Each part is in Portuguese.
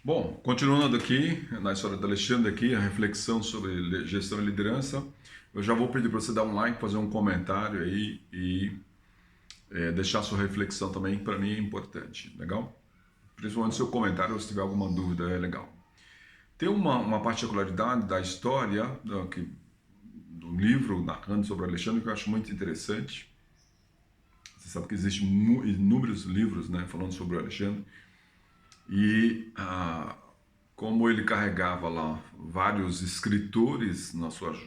Bom, continuando aqui na história do Alexandre aqui, a reflexão sobre gestão e liderança, eu já vou pedir para você dar um like, fazer um comentário aí e deixar sua reflexão também, para mim é importante, legal? Principalmente seu comentário, se tiver alguma dúvida, é legal. Tem uma particularidade da história do livro narrando sobre Alexandre que eu acho muito interessante. Você sabe que existem inúmeros livros, né, falando sobre o Alexandre e como ele carregava lá vários escritores na sua,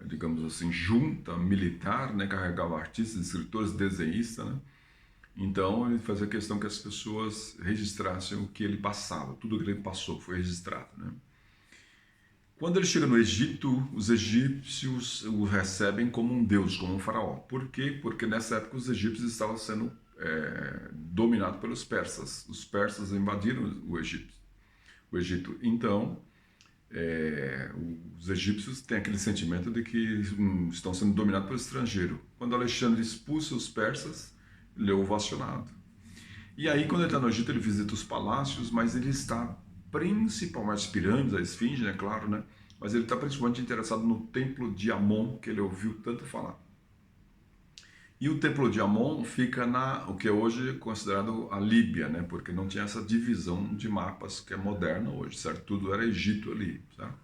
digamos assim, junta militar, né, carregava artistas, escritores, desenhistas, né? Então ele fazia questão que as pessoas registrassem o que ele passava, tudo que ele passou foi registrado, né? Quando ele chega no Egito, os egípcios o recebem como um deus, como um faraó. Por quê? Porque nessa época os egípcios estavam sendo dominados pelos persas. Os persas invadiram o Egito. Então, os egípcios têm aquele sentimento de que estão sendo dominados pelo estrangeiro. Quando Alexandre expulsa os persas, ele é ovacionado. E aí, quando ele está no Egito, ele visita os palácios, mas ele está principalmente as pirâmides, a esfinge, né, claro, né? Mas ele está principalmente interessado no templo de Amon, que ele ouviu tanto falar. E o templo de Amon fica o que é hoje considerado a Líbia, né? Porque não tinha essa divisão de mapas que é moderna hoje, certo? Tudo era Egito ali, certo?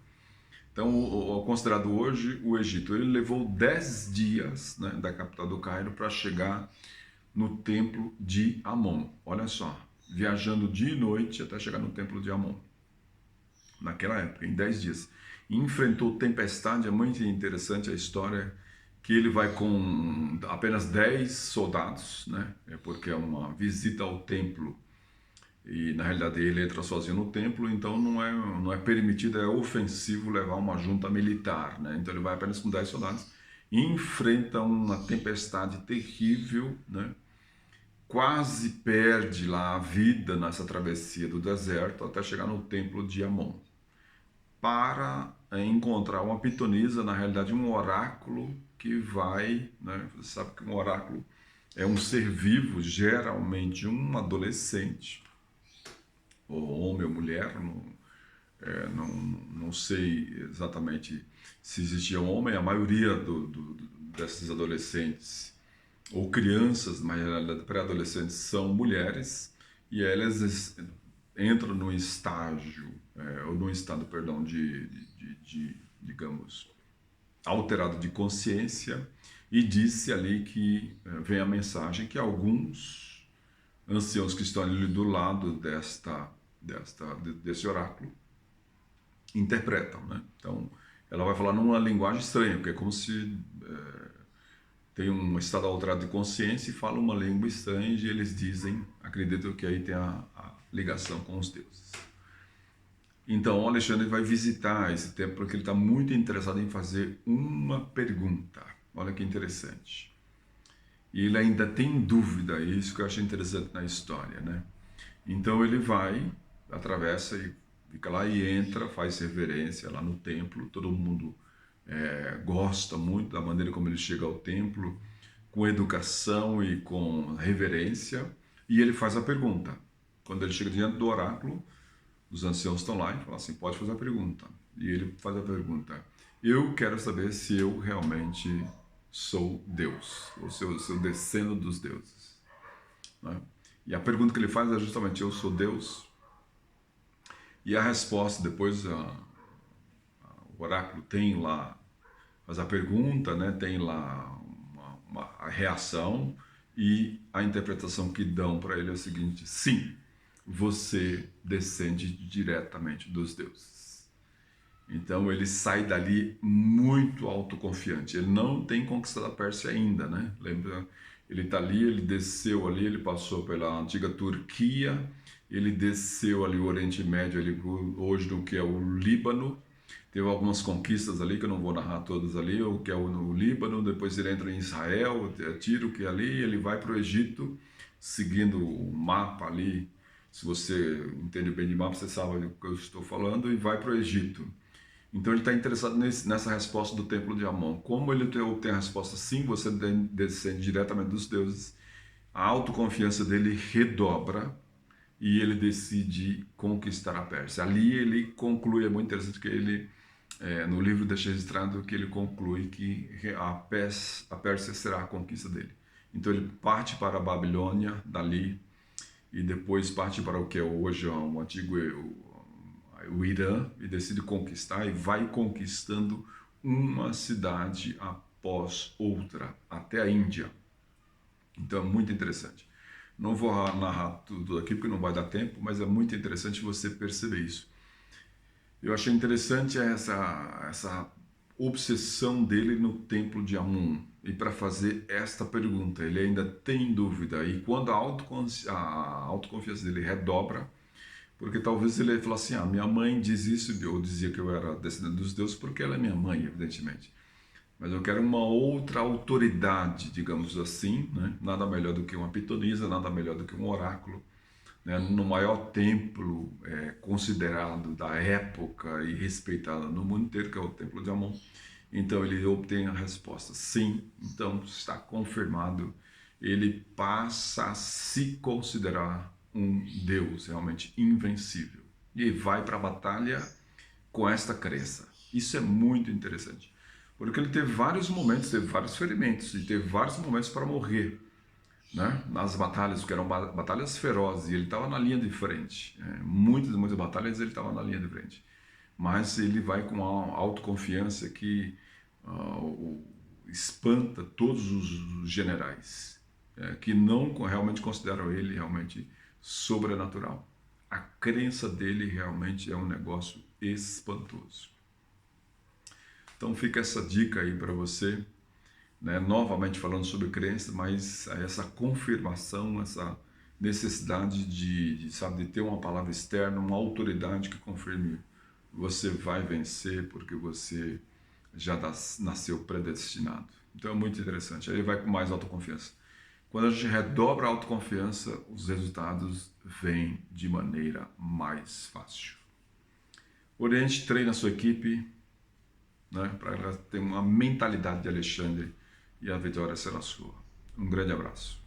Então, considerado hoje o Egito, ele levou 10 dias, né, da capital do Cairo para chegar no templo de Amon. Olha só, viajando dia e noite até chegar no templo de Amon. Naquela época, em 10 dias. E enfrentou tempestade, é muito interessante a história que ele vai com apenas 10 soldados, né? É porque é uma visita ao templo e na realidade ele entra sozinho no templo, então não é permitido, é ofensivo levar uma junta militar, né? Então ele vai apenas com 10 soldados e enfrenta uma tempestade terrível, né? Quase perde lá a vida nessa travessia do deserto até chegar no templo de Amon para encontrar uma pitonisa, na realidade um oráculo que vai, né? Você sabe que um oráculo é um ser vivo, geralmente um adolescente, ou homem ou mulher, não sei exatamente se existia um homem, a maioria desses adolescentes ou crianças, mas pré-adolescentes são mulheres e elas entram num estágio, ou num estado, perdão, digamos, alterado de consciência e disse ali que vem a mensagem que alguns anciãos que estão ali do lado desse oráculo interpretam, né? Então, ela vai falar numa linguagem estranha, porque é como se tem um estado alterado de consciência e fala uma língua estranha e eles dizem, acreditam que aí tem a ligação com os deuses. Então, o Alexandre vai visitar esse templo porque ele está muito interessado em fazer uma pergunta. Olha que interessante. E ele ainda tem dúvida, é isso que eu achei interessante na história, né? Então ele vai, atravessa e fica lá e entra, faz reverência lá no templo. Todo mundo gosta muito da maneira como ele chega ao templo, com educação e com reverência. E ele faz a pergunta. Quando ele chega diante do oráculo, os anciãos estão lá e falam assim: pode fazer a pergunta. E ele faz a pergunta: eu quero saber se eu realmente sou Deus, ou se eu descendo dos deuses, né? E a pergunta que ele faz é justamente: eu sou Deus? E a resposta, depois o oráculo tem lá, faz a pergunta, né? Tem lá a reação e a interpretação que dão para ele é o seguinte: sim, você descende diretamente dos deuses. Então ele sai dali muito autoconfiante. Ele não tem conquistado a Pérsia ainda, né? Lembra? Ele está ali, ele desceu ali, ele passou pela antiga Turquia, ele desceu ali o Oriente Médio, ali hoje do que é o Líbano. Teve algumas conquistas ali, que eu não vou narrar todas ali, o que é no Líbano, depois ele entra em Israel, Tiro, que é ali, ele vai para o Egito, seguindo o mapa ali. Se você entende bem de mapa, você sabe do que eu estou falando, e vai para o Egito. Então ele está interessado nessa resposta do templo de Amon. Como ele obtém a resposta sim, você descende diretamente dos deuses, a autoconfiança dele redobra e ele decide conquistar a Pérsia. Ali ele conclui, é muito interessante que ele, no livro deixa registrado que ele conclui que a Pérsia será a conquista dele. Então ele parte para a Babilônia, dali, e depois parte para o que é hoje o antigo o Irã, e decide conquistar, e vai conquistando uma cidade após outra, até a Índia. Então é muito interessante. Não vou narrar tudo aqui porque não vai dar tempo, mas é muito interessante você perceber isso. Eu achei interessante essa obsessão dele no templo de Amon. E para fazer esta pergunta, ele ainda tem dúvida. E quando a autoconfiança dele redobra, porque talvez ele fale assim, minha mãe diz isso, eu dizia que eu era descendente dos deuses porque ela é minha mãe, evidentemente. Mas eu quero uma outra autoridade, digamos assim, né? Nada melhor do que uma pitonisa, nada melhor do que um oráculo, né? No maior templo considerado da época e respeitado no mundo inteiro, que é o Templo de Amon. Então ele obtém a resposta, sim, então está confirmado, ele passa a se considerar um Deus realmente invencível. E vai para a batalha com esta crença. Isso é muito interessante. Porque ele teve vários momentos, teve vários ferimentos, e teve vários momentos para morrer, né? Nas batalhas, que eram batalhas ferozes, e ele estava na linha de frente. Muitas batalhas ele estava na linha de frente. Mas ele vai com uma autoconfiança que espanta todos os generais, que não realmente consideram ele realmente sobrenatural. A crença dele realmente é um negócio espantoso. Então fica essa dica aí para você, né? Novamente falando sobre crença, mas essa confirmação, essa necessidade de ter uma palavra externa, uma autoridade que confirme você vai vencer porque você já nasceu predestinado. Então é muito interessante. Aí ele vai com mais autoconfiança. Quando a gente redobra a autoconfiança, os resultados vêm de maneira mais fácil. Oriente, treine a sua equipe, né, para ela ter uma mentalidade de Alexandre, e a vitória será sua. Um grande abraço.